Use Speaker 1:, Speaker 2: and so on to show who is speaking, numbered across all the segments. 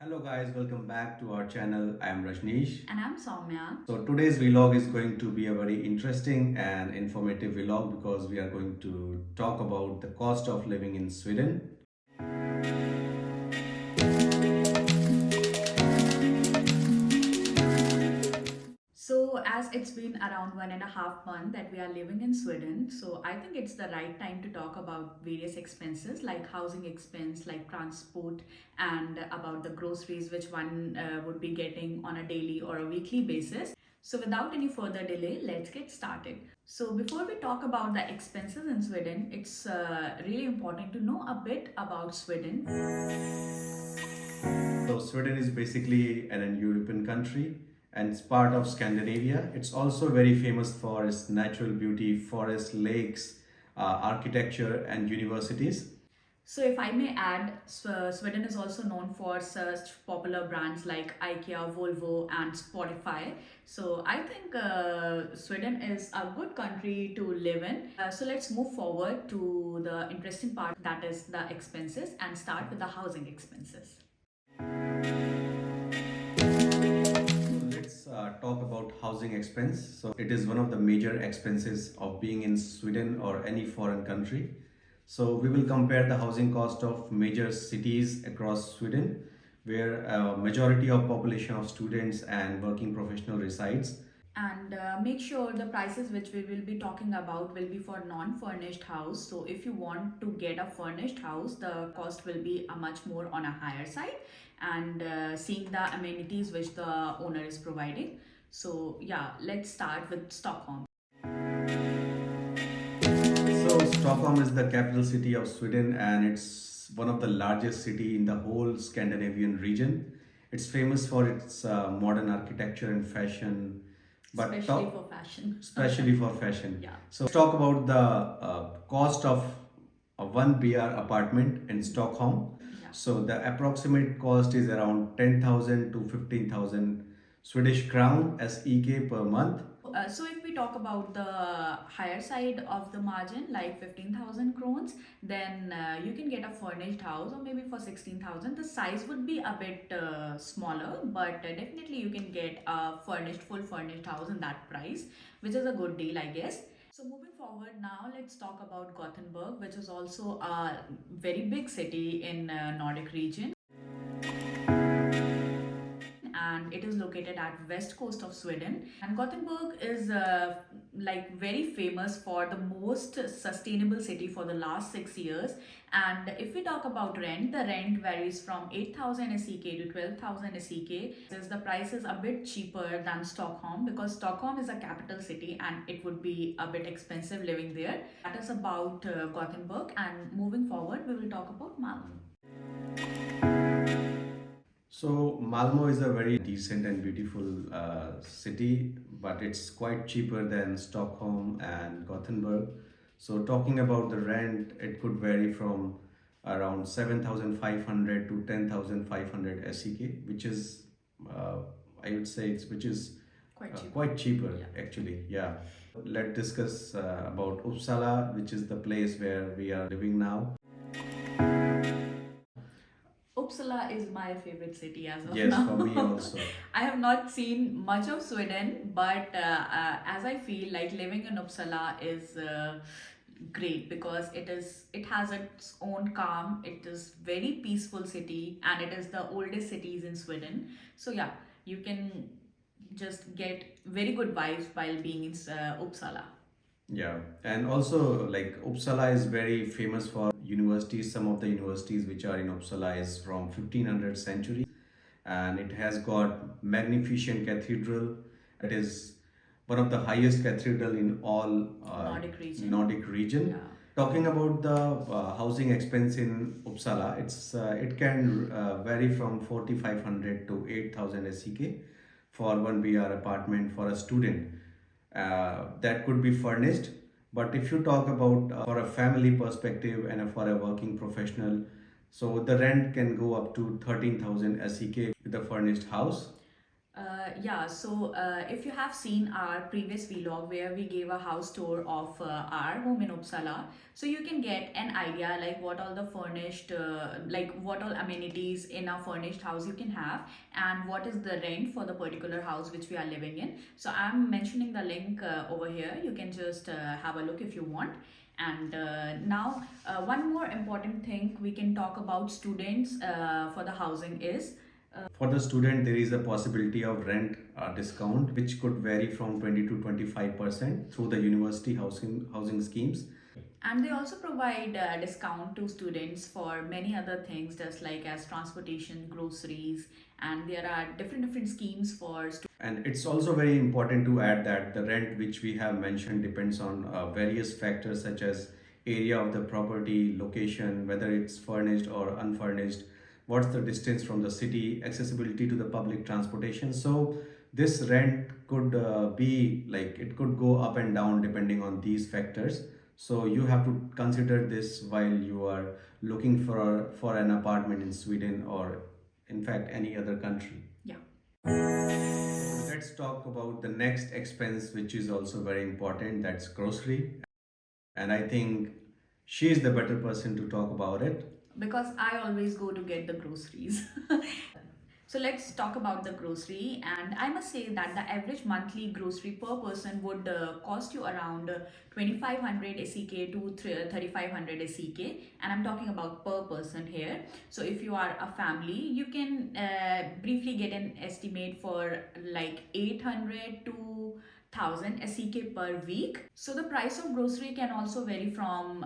Speaker 1: Hello guys, welcome back to our channel. I am Rajneesh.
Speaker 2: And I'm Soumya.
Speaker 1: So today's vlog is going to be a very interesting and informative vlog because we are going to talk about the cost of living in Sweden.
Speaker 2: So, as it's been around 1.5 months that we are living in Sweden, so I think it's the right time to talk about various expenses like housing expense, like transport, and about the groceries which one would be getting on a daily or a weekly basis. So, without any further delay, let's get started. So, before we talk about the expenses in Sweden, it's really important to know a bit about Sweden.
Speaker 1: So Sweden is basically an European country and it's part of Scandinavia. It's also very famous for its natural beauty, forests, lakes, architecture and universities.
Speaker 2: So, if I may add, Sweden is also known for such popular brands like IKEA, Volvo, and Spotify. So, I think Sweden is a good country to live in. So, let's move forward to the interesting part, that is the expenses, and start with the housing expenses.
Speaker 1: Let's talk about housing expense. So it is one of the major expenses of being in Sweden or any foreign country. So we will compare the housing cost of major cities across Sweden, where a majority of population of students and working professional resides.
Speaker 2: And make sure the prices which we will be talking about will be for non-furnished house. So if you want to get a furnished house, the cost will be a much more on a higher side, and seeing the amenities which the owner is providing. So yeah, let's start with Stockholm.
Speaker 1: So Stockholm is the capital city of Sweden and it's one of the largest city in the whole Scandinavian region. It's famous for its modern architecture and fashion, but
Speaker 2: Especially for fashion.
Speaker 1: especially for fashion.
Speaker 2: Yeah.
Speaker 1: So let's talk about the cost of a 1 BR apartment in Stockholm.
Speaker 2: Yeah.
Speaker 1: So the approximate cost is around 10,000 to 15,000 Swedish crown SEK per month.
Speaker 2: So if we talk about the higher side of the margin, like 15,000 crowns, then you can get a furnished house, or maybe for 16,000. The size would be a bit smaller, but definitely you can get a full furnished house in that price, which is a good deal, I guess. So moving forward now, let's talk about Gothenburg, which is also a very big city in Nordic region, and it is located at west coast of Sweden. And Gothenburg is like very famous for the most sustainable city for the last 6 years. And if we talk about rent, the rent varies from 8,000 SEK to 12,000 SEK. Since the price is a bit cheaper than Stockholm, because Stockholm is a capital city and it would be a bit expensive living there. That is about Gothenburg. And moving forward, we will talk about Malmo.
Speaker 1: So Malmo is a very decent and beautiful city, but it's quite cheaper than Stockholm and Gothenburg. So talking about the rent, it could vary from around 7,500 to 10,500 SEK, which is uh, I would say which is
Speaker 2: Quite cheap.
Speaker 1: quite cheaper
Speaker 2: Yeah.
Speaker 1: actually. Yeah. Let's discuss about Uppsala, which is the place where we are living now.
Speaker 2: Uppsala is my favorite city as of
Speaker 1: Yes,
Speaker 2: now.
Speaker 1: for me also.
Speaker 2: I have not seen much of Sweden, but as I feel like living in Uppsala is great, because it has its own calm. It is very peaceful city, and it is the oldest cities in Sweden. So yeah, you can just get very good vibes while being in Uppsala.
Speaker 1: Yeah, and also like Uppsala is very famous for universities. Some of the universities which are in Uppsala is from 1500 century, and it has got magnificent cathedral. It is one of the highest cathedral in all
Speaker 2: Nordic region.
Speaker 1: Nordic region.
Speaker 2: Yeah.
Speaker 1: Talking about the housing expense in Uppsala, it can vary from 4,500 to 8,000 SEK for 1 BR apartment for a student. That could be furnished. But if you talk about for a family perspective and for a working professional, so the rent can go up to 13,000 SEK with a furnished house.
Speaker 2: Yeah, so if you have seen our previous vlog where we gave a house tour of our home in Uppsala, so you can get an idea like what all the furnished, like what all amenities in a furnished house you can have, and what is the rent for the particular house which we are living in. So I'm mentioning the link over here. You can just have a look if you want. And now, one more important thing we can talk about students for the housing is
Speaker 1: For the student, there is a possibility of rent discount, which could vary from 20 to 25% through the university housing schemes.
Speaker 2: and they also provide discount to students for many other things, just like as transportation, groceries, and there are different schemes for students.
Speaker 1: And it's also very important to add that the rent which we have mentioned depends on various factors such as area of the property, location, whether it's furnished or unfurnished, what's the distance from the city, accessibility to the public transportation. So this rent could be like it could go up and down depending on these factors. So you have to consider this while you are looking for an apartment in Sweden or in fact any other country.
Speaker 2: Yeah.
Speaker 1: Let's talk about the next expense, which is also very important. That's grocery. And I think she is the better person to talk about it.
Speaker 2: Because I always go to get the groceries. So let's talk about the grocery, and I must say that the average monthly grocery per person would cost you around 2500 SEK to 3500 SEK, and I'm talking about per person here. So if you are a family, you can briefly get an estimate for like 800 to 1000 SEK per week. So the price of grocery can also vary from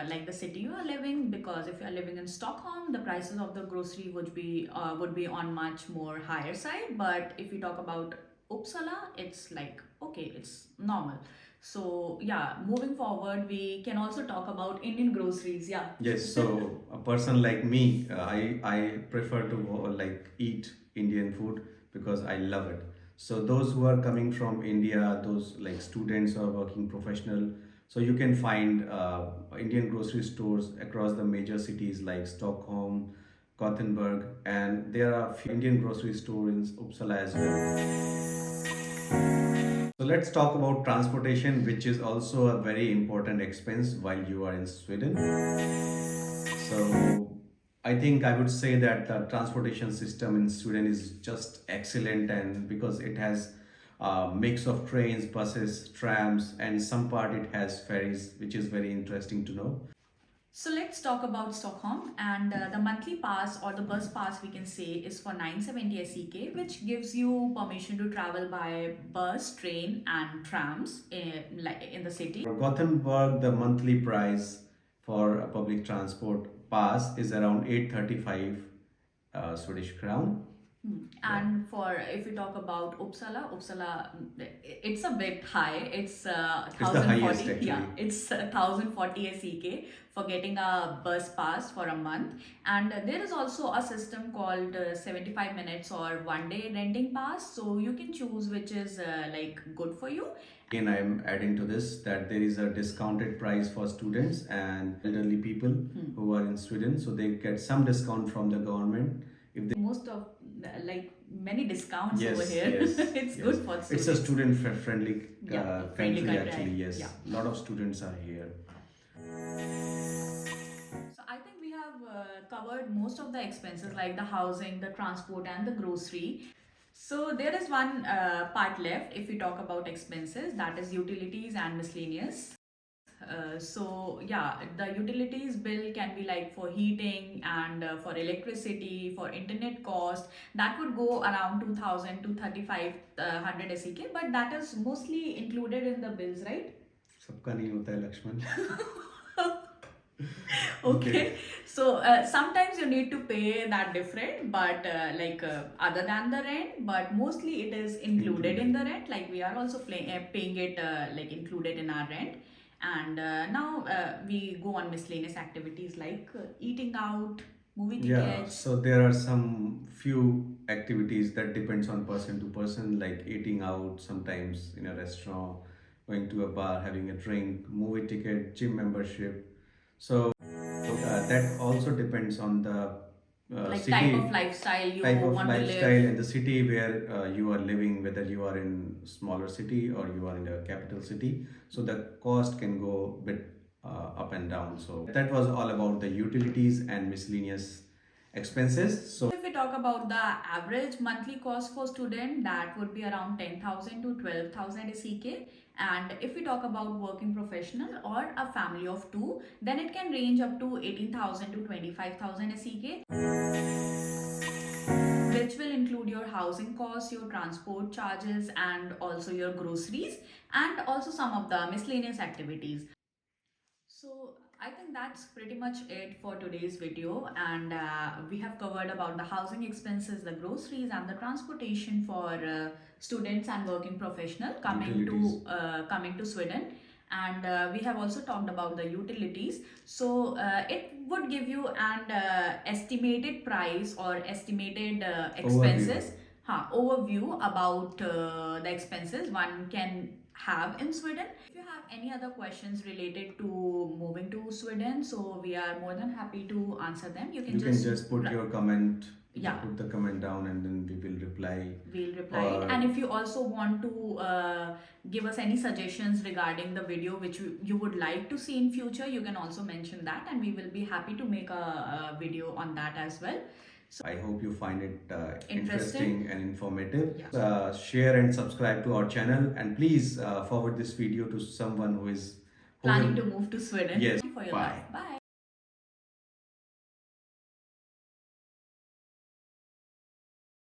Speaker 2: like the city you are living, because if you are living in Stockholm, the prices of the grocery would be on much more higher side. But if you talk about Uppsala, it's like okay, it's normal. So yeah, moving forward, we can also talk about Indian groceries. Yeah.
Speaker 1: Yes, so a person like me, I prefer to like eat Indian food because I love it. So those who are coming from India, those like students or working professional, so you can find Indian grocery stores across the major cities like Stockholm, Gothenburg, and there are few Indian grocery stores in Uppsala as well. So let's talk about transportation, which is also a very important expense while you are in Sweden. So I think I would say that the transportation system in Sweden is just excellent, and because it has a mix of trains, buses, trams, and some part it has ferries, which is very interesting to know.
Speaker 2: So let's talk about Stockholm, and the monthly pass or the bus pass we can say is for 970 SEK, which gives you permission to travel by bus, train and trams in the city.
Speaker 1: For Gothenburg, the monthly price for a public transport pass is around 835 Swedish crown.
Speaker 2: And for if you talk about Uppsala, it's a bit high. It's
Speaker 1: It's the highest
Speaker 2: 1040.
Speaker 1: actually.
Speaker 2: Yeah, it's 1040 SEK for getting a bus pass for a month. And there is also a system called 75 minutes or 1 day renting pass. So you can choose which is like good for you.
Speaker 1: Again, I am adding to this that there is a discounted price for students and elderly people who are in Sweden, so they get some discount from the government. If they
Speaker 2: Most of like many discounts
Speaker 1: yes,
Speaker 2: over here.
Speaker 1: yes,
Speaker 2: It's
Speaker 1: yes.
Speaker 2: good for students.
Speaker 1: It's a student friendly
Speaker 2: friendly
Speaker 1: country
Speaker 2: country.
Speaker 1: actually. Yes,
Speaker 2: Yeah.
Speaker 1: a lot of students are here.
Speaker 2: So I think we have covered most of the expenses like the housing, the transport, and the grocery. So there is one part left if we talk about expenses, that is utilities and miscellaneous. So yeah, the utilities bill can be like for heating and for electricity, for internet cost, that would go around 2000 to 3500 SEK, but that is mostly included in the bills, right?
Speaker 1: सबका नहीं होता है Lakshman.
Speaker 2: Okay, so sometimes you need to pay that different, but other than the rent, but mostly it is included in the rent. Like we are also paying it like included in our rent. And now we go on miscellaneous activities like eating out, movie
Speaker 1: Yeah,
Speaker 2: tickets.
Speaker 1: so there are some few activities that depends on person to person, like eating out sometimes in a restaurant, going to a bar, having a drink, movie ticket, gym membership. So that also depends on the
Speaker 2: like
Speaker 1: city
Speaker 2: type of lifestyle you want to live.
Speaker 1: in the city where you are living, whether you are in smaller city or you are in the capital city. So the cost can go a bit up and down. So that was all about the utilities and miscellaneous expenses. So
Speaker 2: If we talk about the average monthly cost for student, that would be around 10,000 to 12,000 SEK. And if we talk about working professional or a family of two, then it can range up to 18,000 to 25,000 SEK, which will include your housing costs, your transport charges, and also your groceries, and also some of the miscellaneous activities. So I think that's pretty much it for today's video, and we have covered about the housing expenses, the groceries, and the transportation for students and working professional
Speaker 1: utilities.
Speaker 2: coming to Sweden. And we have also talked about the utilities. So it would give you an estimated price or estimated expenses, overview about the expenses one can have in Sweden. If you have any other questions related to moving to Sweden, so we are more than happy to answer them. You can
Speaker 1: just put your comment,
Speaker 2: yeah,
Speaker 1: put the comment down, and then we will reply.
Speaker 2: We'll reply it. And if you also want to give us any suggestions regarding the video which you would like to see in future, you can also mention that, and we will be happy to make a video on that as well. So
Speaker 1: I hope you find it
Speaker 2: interesting
Speaker 1: and informative.
Speaker 2: Yeah.
Speaker 1: Share and subscribe to our channel, and please forward this video to someone who is
Speaker 2: planning to move to Sweden.
Speaker 1: Yes.
Speaker 2: For your
Speaker 1: Bye.
Speaker 2: life. Bye.